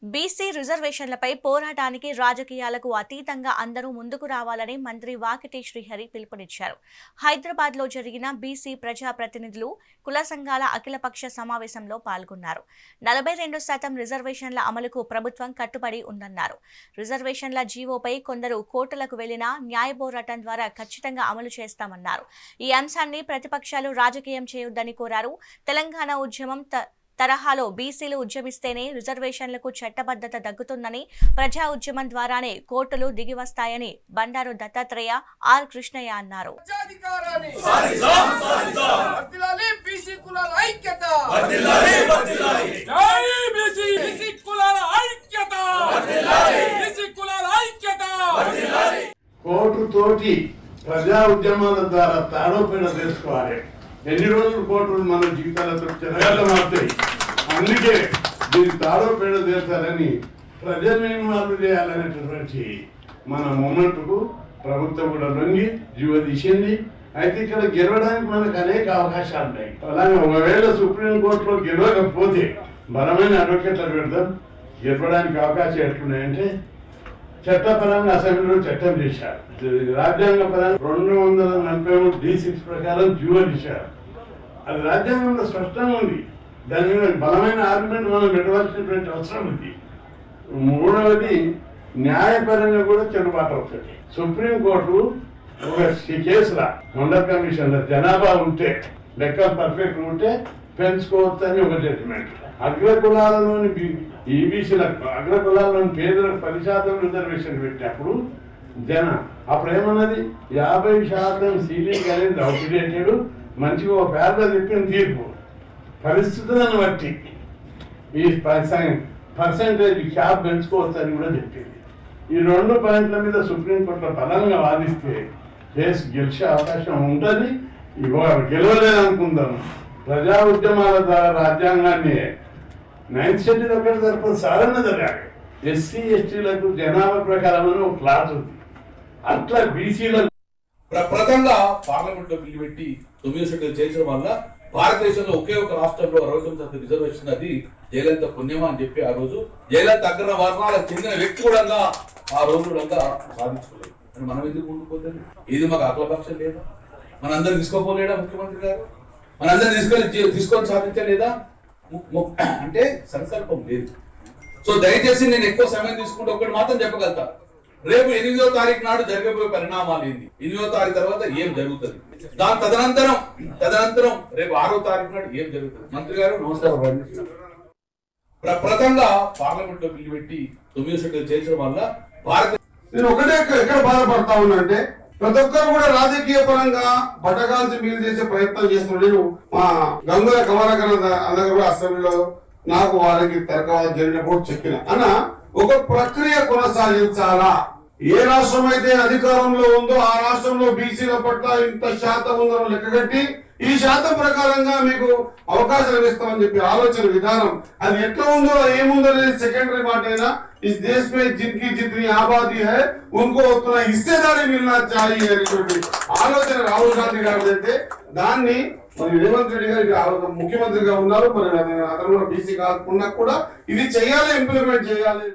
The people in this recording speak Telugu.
బీసీ రిజర్వేషన్లపై పోరాటానికి రాజకీయాలకు అతీతంగా అందరూ ముందుకు రావాలని మంత్రి వాకిటి శ్రీహరి పిలుపునిచ్చారు. హైదరాబాద్లో జరిగిన బీసీ ప్రజాప్రతినిధులు కుల సంఘాల అఖిలపక్ష సమావేశంలో పాల్గొన్నారు. 42% రిజర్వేషన్ల అమలుకు ప్రభుత్వం కట్టుబడి ఉందన్నారు. రిజర్వేషన్ల జీవోపై కొందరు కోర్టులకు వెళ్లినా న్యాయ పోరాటం ద్వారా ఖచ్చితంగా అమలు చేస్తామన్నారు. ఈ అంశాన్ని ప్రతిపక్షాలు రాజకీయం చేయొద్దని కోరారు. తెలంగాణ ఉద్యమం తరహాలో బీసీలు ఉద్యమిస్తేనే రిజర్వేషన్లకు చట్టబద్ధత దక్కుతుందని, ప్రజా ఉద్యమం ద్వారానే కోర్టులు దిగివస్తాయని బండారు దత్తాత్రేయ, ఆర్ కృష్ణయ్య అన్నారు. కోర్టు తోటి ప్రజా ఉద్యమాల ద్వారా తాడోపేడ తెలుసుకోవాలి. ఎన్ని రోజులు కోర్టులు మన జీవితాలతో చెరగాళ్ళు మారుతాయి. అందుకే దీన్ని తాడోపేడ చేస్తారని ప్రజల్ని మార్పు చేయాలనేటటువంటి మన మూమెంట్కు ప్రభుత్వం కూడా లొంగి జీవ తీసింది. అయితే ఇక్కడ గెలవడానికి మనకు అనేక అవకాశాలు ఉన్నాయి. అలాగే ఒకవేళ సుప్రీంకోర్టులో గెలవకపోతే బలమైన అడ్వకేట్లు పెడతాం. గెలవడానికి అవకాశం ఎట్లున్నాయంటే చట్టపరంగా అసెంబ్లీలో చట్టం చేశారు. రాజ్యాంగ పరంగా 243D6 ప్రకారం జీవో తీశారు. అది రాజ్యాంగంలో స్పష్టంగా ఉంది. దాని మీద బలమైన ఆర్గ్యుమెంట్ మనం పెట్టవలసినటువంటి అవసరం ఉంది. మూడవది న్యాయపరంగా కూడా చెల్లుబాటు అవుతుంది. సుప్రీంకోర్టు ఒక కేసుల మండల్ కమిషన్ల జనాభా ఉంటే లెక్కలు పర్ఫెక్ట్ ఉంటే పెంచుకోవచ్చని ఒక జడ్జిమెంట్. అగ్రకులాలలోని ఈబీసీలకు అగ్రకులాల్లోని పేదలకు 10% రిజర్వేషన్ పెట్టినప్పుడు అప్పుడు ఏమన్నది 50% సీలింగ్ అనేది అవుట్డేటెడ్. మంచిగా ఒక పేద చెప్పిన తీర్పు పరిస్థితులను బట్టి ఈ పర్సెంటేజ్ క్యాప్ పెంచుకోవచ్చని కూడా చెప్పింది. ఈ 2 పాయింట్ల మీద సుప్రీంకోర్టులో బలంగా వాదిస్తే కేసు గెలిచే అవకాశం ఉంటుంది. గెలవలేదనుకుందాం. ప్రజా ఉద్యమాల ద్వారా రాజ్యాంగాన్ని 9th షెడ్యూల్ ఒకటి తరపు సాధన జరగాలి. ఎస్సీ ఎస్టీలకు జనాభా ప్రకారం ఒక క్లాస్ ఉంది. అట్లా బీసీలకు ప్రప్రథంగా పార్లమెంట్ లో బిల్లు పెట్టి 9వ షెడ్యూల్ చేసడం వల్ల భారతదేశంలో ఒకే ఒక రాష్ట్రంలో 69% రిజర్వేషన్ అది జయలలిత పుణ్యమా అని చెప్పి ఆ రోజు జయలలిత అగ్ర వర్ణాలకు చెందిన వ్యక్తి కూడా ఆ రోజు కూడా సాధించుకోలేదు. మనం ఎందుకు ముందుకుపోతుంది? ఇది మాకు అఖిలపక్షం లేదా? మనందరూ తీసుకోపోలేదా ముఖ్యమంత్రి గారు? మనందరూ తీసుకొని సాధించలేదా? అంటే సంకల్పం లేదు. సో దయచేసి నేను ఎక్కువ సమయం తీసుకుంటే ఒకటి మాత్రం చెప్పగలుగుతా. రేపు 8వ తారీఖు నాడు జరగబోయే పరిణామాలు ఏంది, 8వ తారీఖు తర్వాత ఏం జరుగుతుంది, దాని తదనంతరం రేపు 6వ తారీఖు నాడు ఏం జరుగుతుంది? మంత్రి గారు నమస్కారం. ప్రప్రథంగా పార్లమెంట్ లో బిల్లు పెట్టి 9వ షెడ్యూల్ చేర్చడం వల్ల నేను ఒకటే ఎక్కడ బాధపడతా ఉన్నా అంటే ప్రతి ఒక్కరు కూడా రాజకీయ పరంగా బట్టగాల్చి మీరు చేసే ప్రయత్నం చేస్తున్నారు. నేను మా గంగుల కమలాకర్ అందరూ కూడా అసెంబ్లీలో నాకు వారికి తర్కవాదం జరిగినప్పుడు చెప్పిన అన్న ఒక ప్రక్రియ కొనసాగించాలా. ఏ రాష్ట్రం అయితే అధికారంలో ఉందో ఆ రాష్ట్రంలో బీసీల పట్ల ఇంత శాతం ఉందని లెక్కగట్టి ఈ శాతం ప్రకారంగా మీకు అవకాశాలు ఇస్తామని చెప్పి ఆలోచన విధానం అది ఎట్లా ఉందో ఏముందో అనేది సెకండరీ మాట అయినా इस देश में जिनकी जितनी आबादी है उनको उतना हिस्सेदारी मिलना चाहिए అనేటువంటి ఆలోచన రాహుల్ గాంధీ గారు అయితే దాన్ని మరి రేవంత్ రెడ్డి గారు ముఖ్యమంత్రిగా ఉన్నారు. మరి అతను కూడా బీసీ కాకుండా కూడా ఇది చేయాలి, ఇంప్లిమెంట్ చేయాలి.